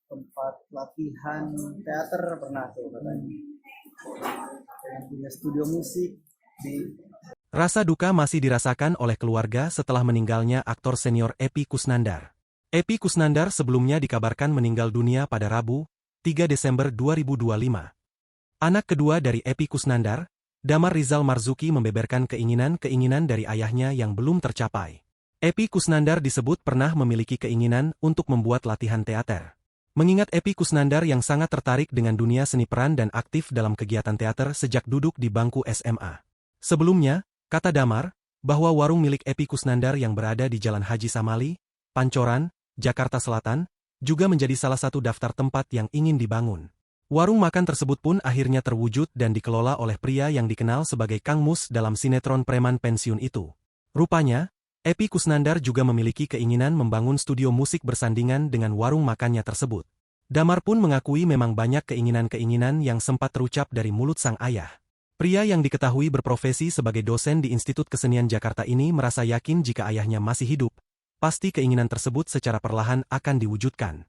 tempat latihan teater pernah tuh katanya. Pengen punya studio musik di. Rasa duka masih dirasakan oleh keluarga setelah meninggalnya aktor senior Epy Kusnandar. Epy Kusnandar sebelumnya dikabarkan meninggal dunia pada Rabu, 3 Desember 2025. Anak kedua dari Epy Kusnandar, Damar Rizal Marzuki membeberkan keinginan-keinginan dari ayahnya yang belum tercapai. Epy Kusnandar disebut pernah memiliki keinginan untuk membuat latihan teater. Mengingat Epy Kusnandar yang sangat tertarik dengan dunia seni peran dan aktif dalam kegiatan teater sejak duduk di bangku SMA. Sebelumnya, kata Damar, bahwa warung milik Epy Kusnandar yang berada di Jalan Haji Samali, Pancoran, Jakarta Selatan, juga menjadi salah satu daftar tempat yang ingin dibangun. Warung makan tersebut pun akhirnya terwujud dan dikelola oleh pria yang dikenal sebagai Kang Mus dalam sinetron preman pensiun itu. Rupanya, Epy Kusnandar juga memiliki keinginan membangun studio musik bersandingan dengan warung makannya tersebut. Damar pun mengakui memang banyak keinginan-keinginan yang sempat terucap dari mulut sang ayah. Pria yang diketahui berprofesi sebagai dosen di Institut Kesenian Jakarta ini merasa yakin jika ayahnya masih hidup, pasti keinginan tersebut secara perlahan akan diwujudkan.